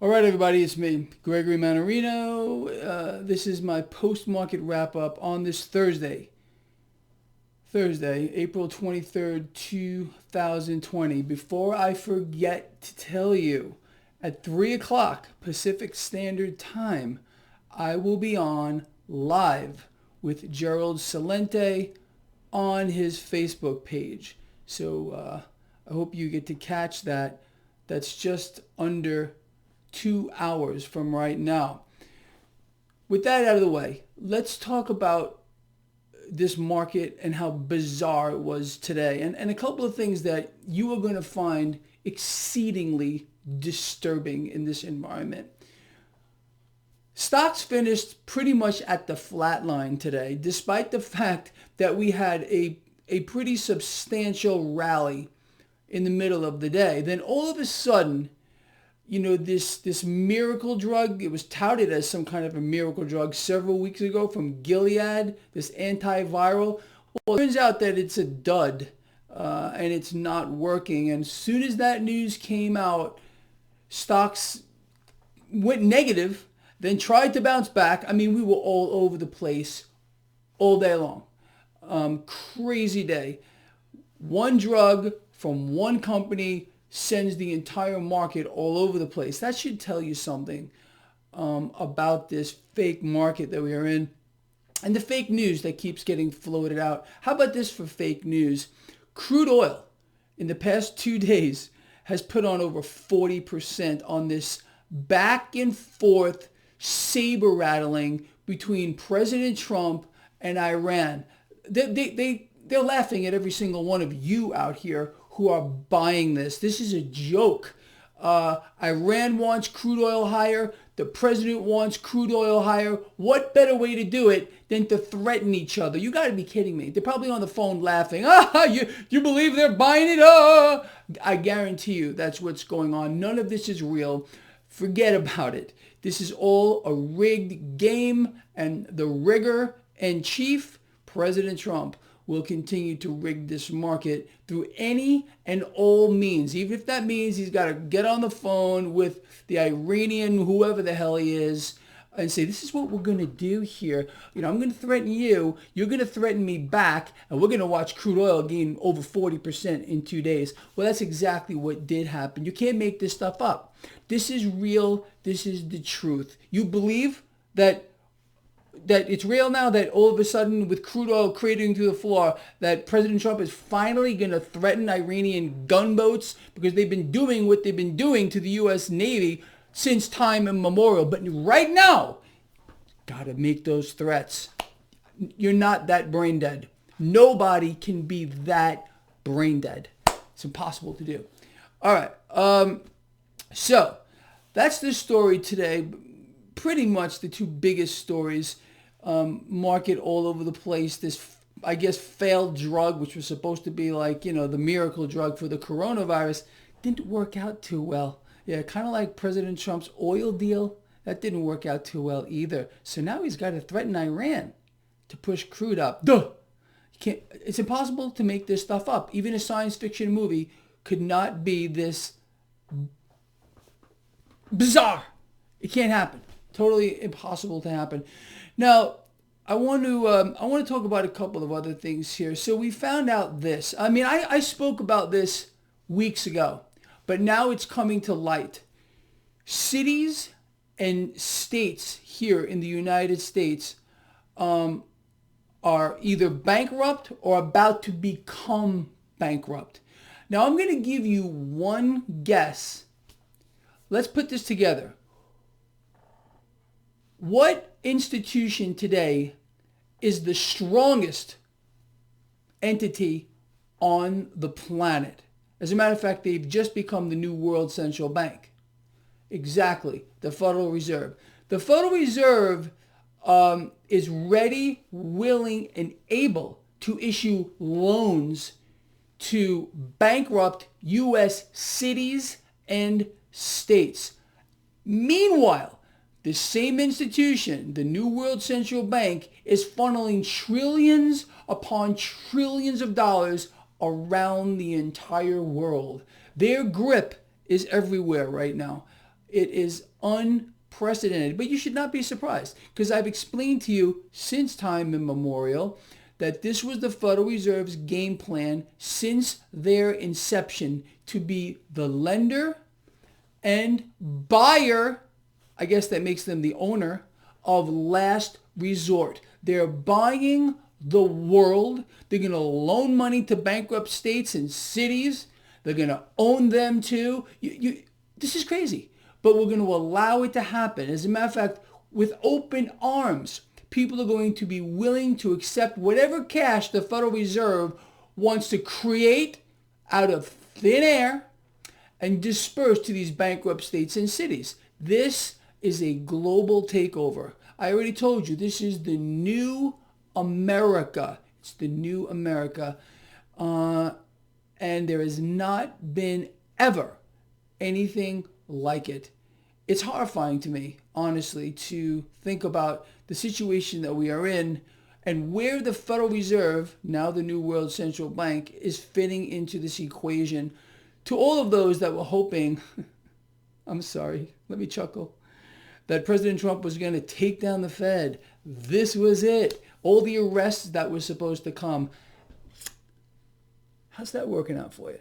All right, everybody, it's me, Gregory Mannarino. This is my post-market wrap-up on this Thursday, April 23rd, 2020. Before I forget to tell you, at 3 o'clock Pacific Standard Time, I will be on live with Gerald Celente on his Facebook page. So I hope you get to catch that. That's just under 2 hours from right now. With that out of the way, let's talk about this market and how bizarre it was today, and a couple of things that you are going to find exceedingly disturbing in this environment. Stocks finished pretty much at the flat line today, despite the fact that we had a pretty substantial rally in the middle of the day. Then all of a sudden, this miracle drug, it was touted as some kind of a miracle drug several weeks ago from Gilead, this antiviral. Well, it turns out that it's a dud, and it's not working. And as soon as that news came out, stocks went negative, then tried to bounce back. I mean, we were all over the place all day long. Crazy day. One drug from one company sends the entire market all over the place. That should tell you something about this fake market that we are in and the fake news that keeps getting floated out. How about this for fake news? Crude oil in the past 2 days has put on over 40% on this back and forth saber rattling between President Trump and Iran. They're laughing at every single one of you out here who are buying this. This is a joke. Iran wants crude oil higher. The president wants crude oil higher. What better way to do it than to threaten each other? You got to be kidding me. They're probably on the phone laughing. You believe they're buying it? I guarantee you that's what's going on. None of this is real. Forget about it. This is all a rigged game, and the rigger in chief, President Trump, will continue to rig this market through any and all means, even if that means he's got to get on the phone with the Iranian, whoever the hell he is, and say, this is what we're going to do here. I'm going to threaten you. You're going to threaten me back, and we're going to watch crude oil gain over 40% in 2 days. Well, that's exactly what did happen. You can't make this stuff up. This is real. This is the truth. You believe that it's real now, that all of a sudden with crude oil cratering through the floor, that President Trump is finally going to threaten Iranian gunboats because they've been doing what they've been doing to the U.S. Navy since time immemorial. But right now, got to make those threats. You're not that brain dead. Nobody can be that brain dead. It's impossible to do. All right. So that's the story today. Pretty much the two biggest stories. Market all over the place. This, I guess, failed drug, which was supposed to be like, the miracle drug for the coronavirus, didn't work out too well. Yeah, kind of like President Trump's oil deal. That didn't work out too well either. So now he's got to threaten Iran to push crude up. Duh! It's impossible to make this stuff up. Even a science fiction movie could not be this bizarre. It can't happen. Totally impossible to happen. Now, I want to talk about a couple of other things here. So we found out this. I mean, I spoke about this weeks ago, but now it's coming to light. Cities and states here in the United States are either bankrupt or about to become bankrupt. Now, I'm going to give you one guess. Let's put this together. What institution today is the strongest entity on the planet? As a matter of fact, they've just become the new world central bank. Exactly, the Federal Reserve. The Federal Reserve is ready, willing, and able to issue loans to bankrupt U.S. cities and states. Meanwhile, the same institution, the New World Central Bank, is funneling trillions upon trillions of dollars around the entire world. Their grip is everywhere right now. It is unprecedented, but you should not be surprised because I've explained to you since time immemorial that this was the Federal Reserve's game plan since their inception to be the lender and buyer, I guess that makes them the owner, of last resort. They're buying the world. They're going to loan money to bankrupt states and cities. They're going to own them too. This is crazy, but we're going to allow it to happen. As a matter of fact, with open arms, people are going to be willing to accept whatever cash the Federal Reserve wants to create out of thin air and disperse to these bankrupt states and cities. This is a global takeover. I already told you, this is the new America. It's the new America. And there has not been ever anything like it. It's horrifying to me, honestly, to think about the situation that we are in and where the Federal Reserve, now the New World Central Bank, is fitting into this equation. To all of those that were hoping, I'm sorry, let me chuckle, that President Trump was going to take down the Fed. This was it. All the arrests that were supposed to come. How's that working out for you?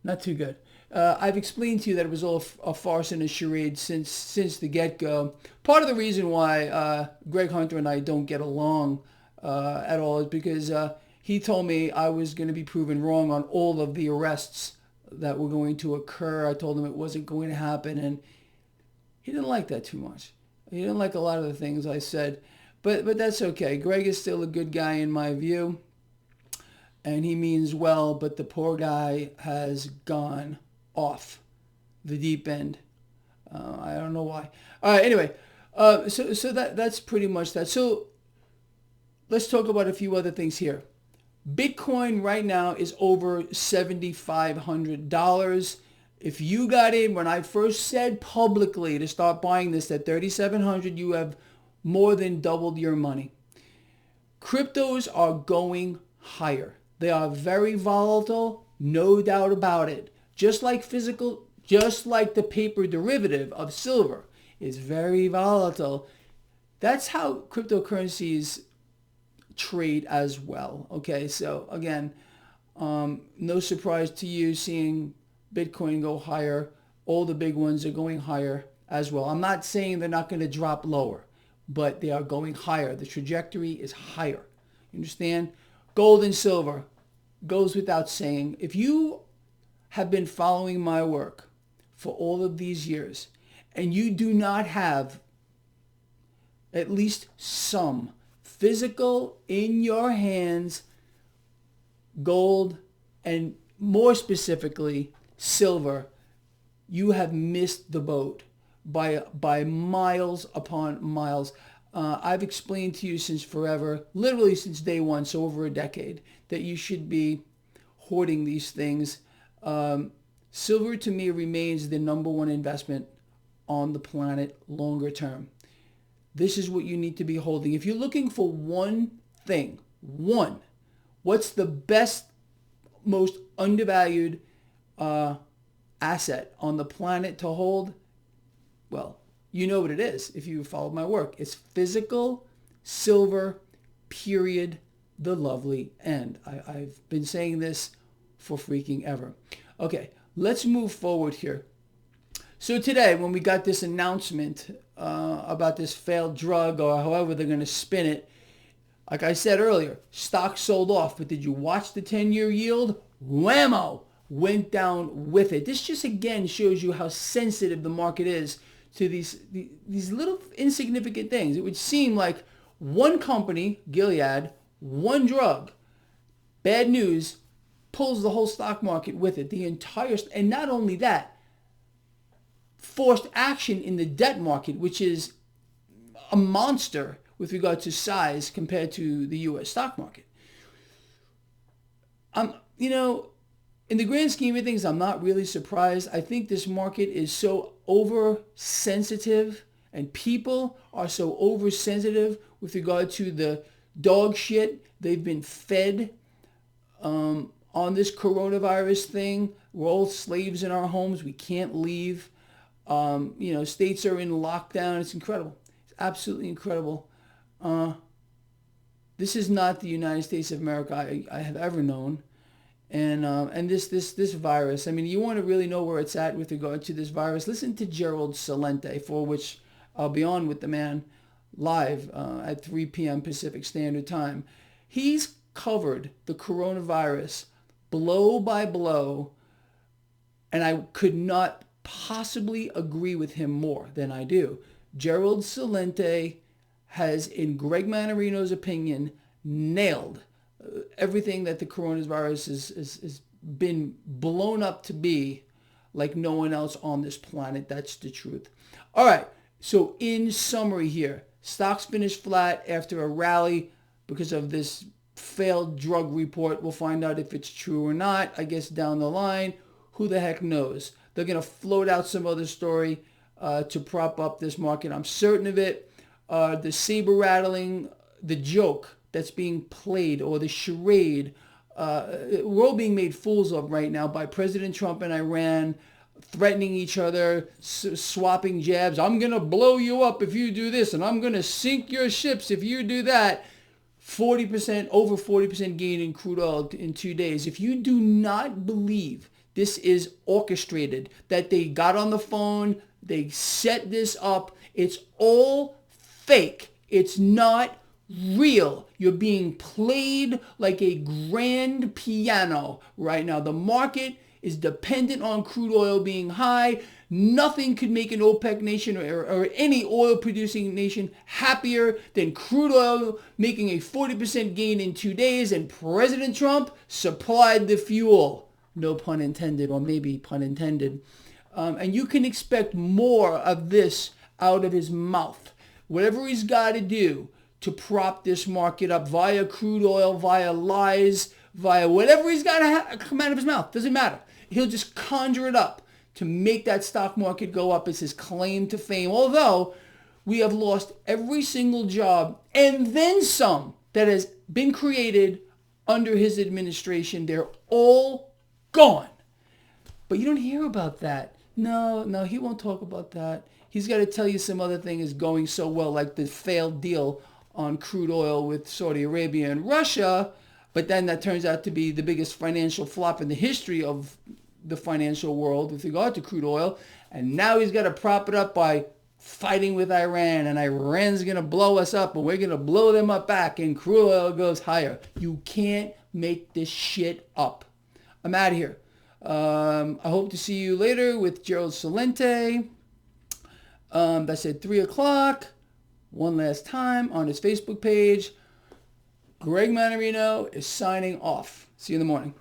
Not too good. I've explained to you that it was all a farce and a charade since the get-go. Part of the reason why Greg Hunter and I don't get along at all is because he told me I was going to be proven wrong on all of the arrests that were going to occur. I told him it wasn't going to happen, and he didn't like that too much. He didn't like a lot of the things I said, but that's okay. Greg is still a good guy in my view, and he means well, but the poor guy has gone off the deep end. I don't know why. All right, anyway, so that's pretty much that. So let's talk about a few other things here. Bitcoin right now is over $7,500. If you got in when I first said publicly to start buying this at $3,700, you have more than doubled your money. Cryptos are going higher. They are very volatile, no doubt about it. Just like the paper derivative of silver is very volatile. That's how cryptocurrencies trade as well. Okay, so again, no surprise to you seeing Bitcoin go higher. All the big ones are going higher as well. I'm not saying they're not going to drop lower, but they are going higher. The trajectory is higher. You understand? Gold and silver goes without saying. If you have been following my work for all of these years and you do not have at least some physical in your hands gold and more specifically silver, you have missed the boat by miles upon miles. I've explained to you since forever, literally since day one, so over a decade, that you should be hoarding these things. Silver to me remains the number one investment on the planet longer term. This is what you need to be holding. If you're looking for one thing, what's the best, most undervalued asset on the planet to hold? Well, you know what it is if you followed my work. It's physical silver, period, the lovely end. I've been saying this for freaking ever. Okay, let's move forward here. So today, when we got this announcement about this failed drug, or however they're going to spin it, like I said earlier, stocks sold off. But did you watch the 10-year yield? Whammo! Went down with it. This just again shows you how sensitive the market is to these little insignificant things. It would seem like one company, Gilead, one drug, bad news, pulls the whole stock market with it. The entire, and not only that, forced action in the debt market, which is a monster with regard to size compared to the U.S. stock market. In the grand scheme of things, I'm not really surprised. I think this market is so oversensitive and people are so oversensitive with regard to the dog shit they've been fed on this coronavirus thing. We're all slaves in our homes. We can't leave. States are in lockdown. It's incredible. It's absolutely incredible. This is not the United States of America I have ever known. And this virus, I mean, you want to really know where it's at with regard to this virus, listen to Gerald Celente, for which I'll be on with the man live at 3 p.m. Pacific Standard Time. He's covered the coronavirus blow by blow, and I could not possibly agree with him more than I do. Gerald Celente has, in Greg Mannarino's opinion, nailed everything that the coronavirus has been blown up to be, like no one else on this planet. That's the truth. All right, so in summary here, stocks finished flat after a rally because of this failed drug report. We'll find out if it's true or not, I guess, down the line. Who the heck knows? They're going to float out some other story to prop up this market. I'm certain of it. The saber rattling, the joke that's being played, or the charade, we're all being made fools of right now by President Trump and Iran, threatening each other, swapping jabs. I'm going to blow you up if you do this, and I'm going to sink your ships if you do that. 40%, over 40% gain in crude oil in 2 days. If you do not believe this is orchestrated, that they got on the phone, they set this up, it's all fake. It's not real. You're being played like a grand piano right now. The market is dependent on crude oil being high. Nothing could make an OPEC nation or any oil producing nation happier than crude oil making a 40% gain in 2 days, and President Trump supplied the fuel. No pun intended, or maybe pun intended. And you can expect more of this out of his mouth. Whatever he's got to do to prop this market up via crude oil, via lies, via whatever he's got to come out of his mouth. Doesn't matter. He'll just conjure it up to make that stock market go up. It's his claim to fame. Although we have lost every single job and then some that has been created under his administration. They're all gone. But you don't hear about that. No, he won't talk about that. He's got to tell you some other thing is going so well, like the failed deal on crude oil with Saudi Arabia and Russia. But then that turns out to be the biggest financial flop in the history of the financial world with regard to crude oil. And now he's got to prop it up by fighting with Iran, and Iran's going to blow us up, and we're going to blow them up back, and crude oil goes higher. You can't make this shit up. I'm out of here. I hope to see you later with Gerald Celente. That's at 3 o'clock. One last time on his Facebook page. Greg Mannarino is signing off. See you in the morning.